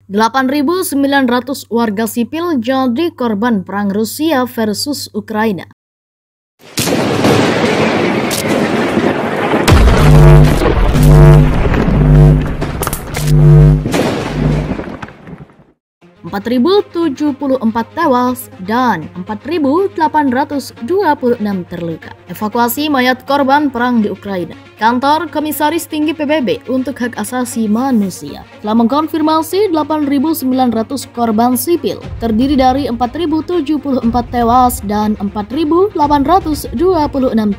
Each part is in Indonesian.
8.900 warga sipil jadi korban perang Rusia versus Ukraina. (4.074 tewas dan 4.826 terluka. Evakuasi mayat korban perang di Ukraina. Kantor Komisaris Tinggi PBB untuk Hak Asasi Manusia telah mengkonfirmasi 8.900 korban sipil, terdiri dari 4.074 tewas dan 4.826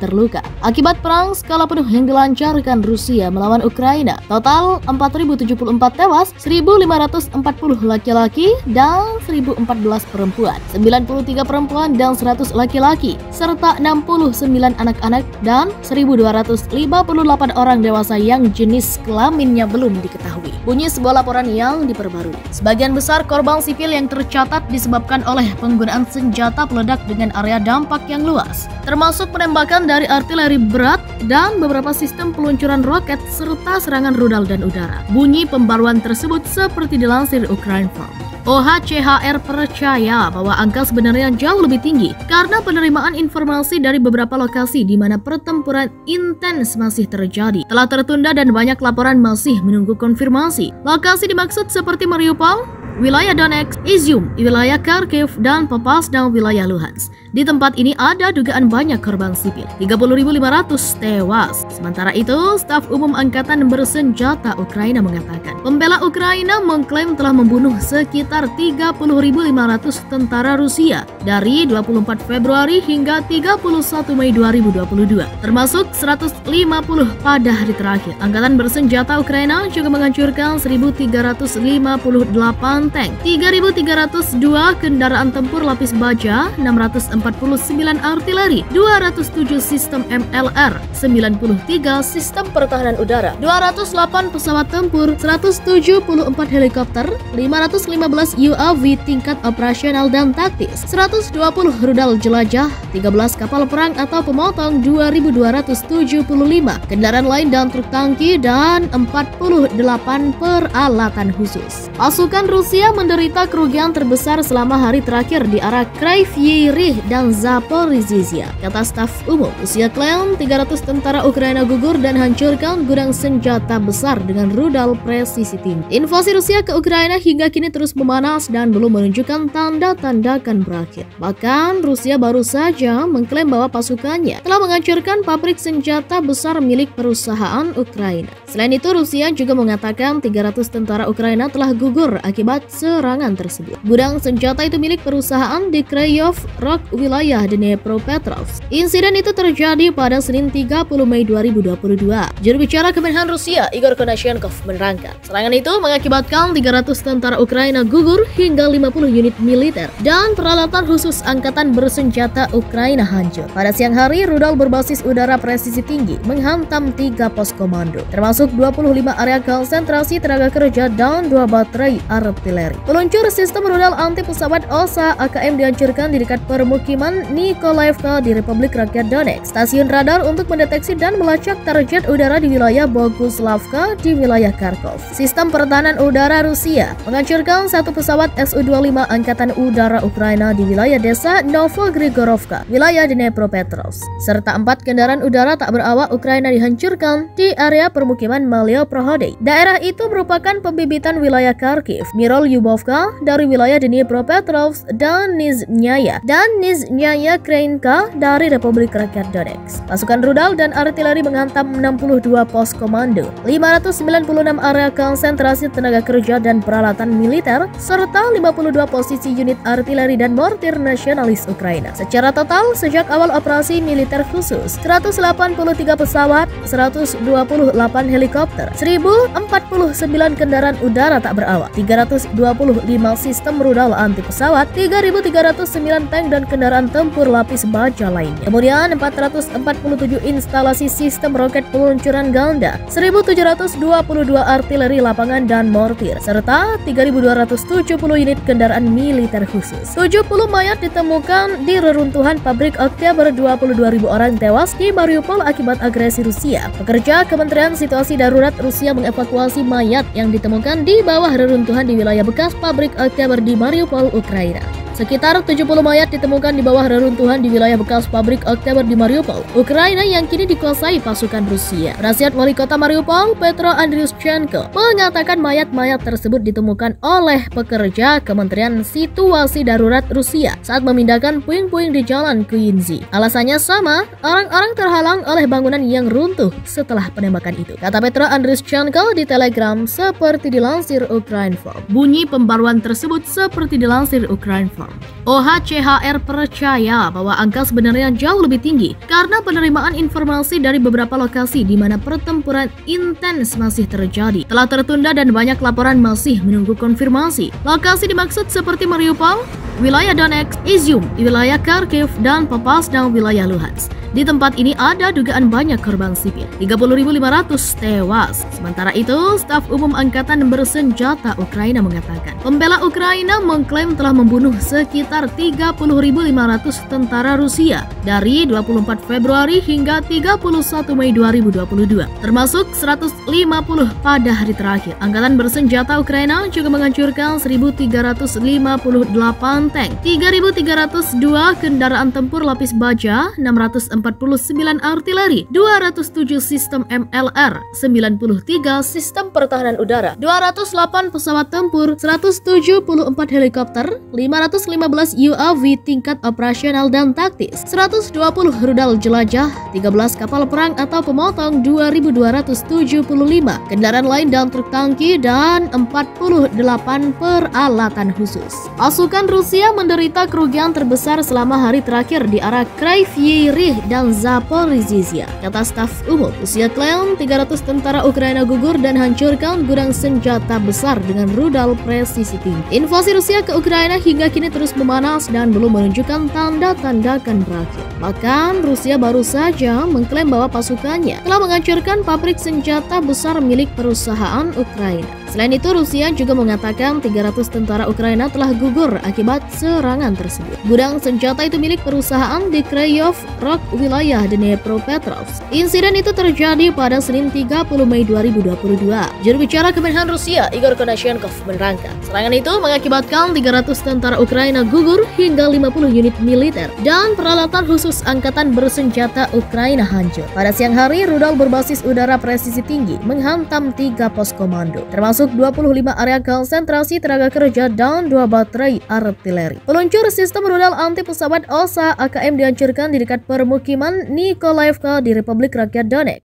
terluka akibat perang skala penuh yang dilancarkan Rusia melawan Ukraina. Total 4.074 tewas, 1.540 laki-laki dan 1.014 perempuan, 93 perempuan dan 100 laki-laki, serta 69 anak-anak dan 1.258 orang dewasa yang jenis kelaminnya belum diketahui. Bunyi sebuah laporan yang diperbarui. Sebagian besar korban sipil yang tercatat disebabkan oleh penggunaan senjata peledak dengan area dampak yang luas, termasuk penembakan dari artileri berat dan beberapa sistem peluncuran roket serta serangan rudal dan udara. Bunyi pembaruan tersebut seperti dilansir Ukrinform. OHCHR percaya bahwa angka sebenarnya jauh lebih tinggi karena penerimaan informasi dari beberapa lokasi di mana pertempuran intens masih terjadi telah tertunda dan banyak laporan masih menunggu konfirmasi. Lokasi dimaksud seperti Mariupol, wilayah Donetsk, Izium, wilayah Kharkiv, dan Popasna dan wilayah Luhansk. Di tempat ini ada dugaan banyak korban sipil, 30.500 tewas. Sementara itu, Staf Umum Angkatan Bersenjata Ukraina mengatakan, pembela Ukraina mengklaim telah membunuh sekitar 30.500 tentara Rusia dari 24 Februari hingga 31 Mei 2022, termasuk 150 pada hari terakhir. Angkatan Bersenjata Ukraina juga menghancurkan 1.358 tank, 3.302 kendaraan tempur lapis baja, 649 artileri, 207 sistem MLR, 93 sistem pertahanan udara, 208 pesawat tempur, 174 helikopter, 515 UAV tingkat operasional dan taktis, 120 rudal jelajah, 13 kapal perang atau pemotong, 2.275 kendaraan lain dan truk tangki, dan 48 peralatan khusus. Pasukan Rusia menderita kerugian terbesar selama hari terakhir di arah Kryvyi dan Zaporizhzhia, kata Staf Umum. Rusia klaim 300 tentara Ukraina gugur dan hancurkan gudang senjata besar dengan rudal presisi tinggi. Invasi Rusia ke Ukraina hingga kini terus memanas dan belum menunjukkan tanda-tanda akan berakhir. Bahkan Rusia baru saja mengklaim bahwa pasukannya telah menghancurkan pabrik senjata besar milik perusahaan Ukraina. Selain itu, Rusia juga mengatakan 300 tentara Ukraina telah gugur akibat serangan tersebut. Gudang senjata itu milik perusahaan di Kryvyi Rih, wilayah Dnepropetrovsk. Insiden itu terjadi pada Senin 30 Mei 2022. Juru bicara Kemenhan Rusia, Igor Konashenkov, menerangkan, serangan itu mengakibatkan 300 tentara Ukraina gugur hingga 50 unit militer dan peralatan khusus angkatan bersenjata Ukraina hancur. Pada siang hari, rudal berbasis udara presisi tinggi menghantam 3 pos komando, termasuk 25 area konsentrasi tenaga kerja dan 2 baterai artileri. Peluncur sistem rudal anti pesawat OSA AKM dihancurkan di dekat permukiman Nikolaevka di Republik Rakyat Donetsk. Stasiun radar untuk mendeteksi dan melacak target udara di wilayah Boguslavka di wilayah Kharkov. Sistem pertahanan udara Rusia menghancurkan 1 pesawat Su-25 Angkatan Udara Ukraina di wilayah desa Novogrigorovka, wilayah Dnepropetrovsk, serta 4 kendaraan udara tak berawak Ukraina dihancurkan di area permukiman Malioprohodei. Daerah itu merupakan pembibitan wilayah Kharkiv, Mirolyubovka dari wilayah Dnepropetrovsk, dan Nizhnyaya Kreinka dari Republik Rakyat Donetsk. Pasukan rudal dan artileri menghantam 62 pos komando, 596 area konsentrasi tenaga kerja dan peralatan militer, serta 52 posisi unit artileri dan mortir nasionalis Ukraina. Secara total, sejak awal operasi militer khusus, 183 pesawat, 128 helikopter, 1049 kendaraan udara tak berawak, 325 sistem rudal anti pesawat, 3.309 tank dan kendaraan kendaraan tempur lapis baja lainnya. Kemudian 447 instalasi sistem roket peluncuran ganda, 1.722 artileri lapangan dan mortir, serta 3.270 unit kendaraan militer khusus. 70 mayat ditemukan di reruntuhan pabrik Oktober, 22.000 orang tewas di Mariupol akibat agresi Rusia. Pekerja Kementerian Situasi Darurat Rusia mengevakuasi mayat yang ditemukan di bawah reruntuhan di wilayah bekas pabrik Oktober di Mariupol, Ukraina. Sekitar 70 mayat ditemukan di bawah reruntuhan di wilayah bekas pabrik Oktober di Mariupol, Ukraina yang kini dikuasai pasukan Rusia. Penasihat Wali Kota Mariupol, Petro Andriushchenko, mengatakan mayat-mayat tersebut ditemukan oleh pekerja Kementerian Situasi Darurat Rusia saat memindahkan puing-puing di Jalan Kuyinzi. Alasannya sama, orang-orang terhalang oleh bangunan yang runtuh setelah penembakan itu, kata Petro Andriushchenko di Telegram seperti dilansir Ukrinform. Bunyi pembaruan tersebut seperti dilansir Ukrinform. OHCHR percaya bahwa angka sebenarnya jauh lebih tinggi karena penerimaan informasi dari beberapa lokasi di mana pertempuran intens masih terjadi telah tertunda dan banyak laporan masih menunggu konfirmasi. Lokasi dimaksud seperti Mariupol, wilayah Donetsk, Izium, wilayah Kharkiv, dan Popasna dan wilayah Luhansk. Di tempat ini ada dugaan banyak korban sipil, 30.500 tewas. Sementara itu, staf umum Angkatan Bersenjata Ukraina mengatakan, pembela Ukraina mengklaim telah membunuh sekitar 30.500 tentara Rusia dari 24 Februari hingga 31 Mei 2022, termasuk 150 pada hari terakhir. Angkatan Bersenjata Ukraina juga menghancurkan 1.358 tank, 3.302 kendaraan tempur lapis baja, 649 artileri, 207 sistem MLR, 93 sistem pertahanan udara, 208 pesawat tempur, 174 helikopter, 515 UAV tingkat operasional dan taktis, 120 rudal jelajah, 13 kapal perang atau pemotong, 2.275 kendaraan lain dan truk tangki, dan 48 peralatan khusus. Pasukan Rusia menderita kerugian terbesar selama hari terakhir di arah Kryvyi dan Zaporizhzhia, kata staf umum. Rusia klaim 300 tentara Ukraina gugur dan hancurkan gudang senjata besar dengan rudal presisi tinggi. Invasi Rusia ke Ukraina hingga kini terus memanas dan belum menunjukkan tanda-tanda akan berakhir. Bahkan Rusia baru saja mengklaim bahwa pasukannya telah menghancurkan pabrik senjata besar milik perusahaan Ukraina. Selain itu, Rusia juga mengatakan 300 tentara Ukraina telah gugur akibat serangan tersebut. Gudang senjata itu milik perusahaan di Kryvyi Rog, wilayah Dnepropetrovsk. Insiden itu terjadi pada Senin 30 Mei 2022. Juru bicara Kemenhan Rusia, Igor Konashenkov, menerangkan, serangan itu mengakibatkan 300 tentara Ukraina gugur hingga 50 unit militer dan peralatan khusus angkatan bersenjata Ukraina hancur. Pada siang hari, rudal berbasis udara presisi tinggi menghantam 3 pos komando, termasuk 25 area konsentrasi tenaga kerja dan 2 baterai artileri. Peluncur sistem rudal anti pesawat OSA AKM dihancurkan di dekat permukiman Nikolaevka di Republik Rakyat Donetsk.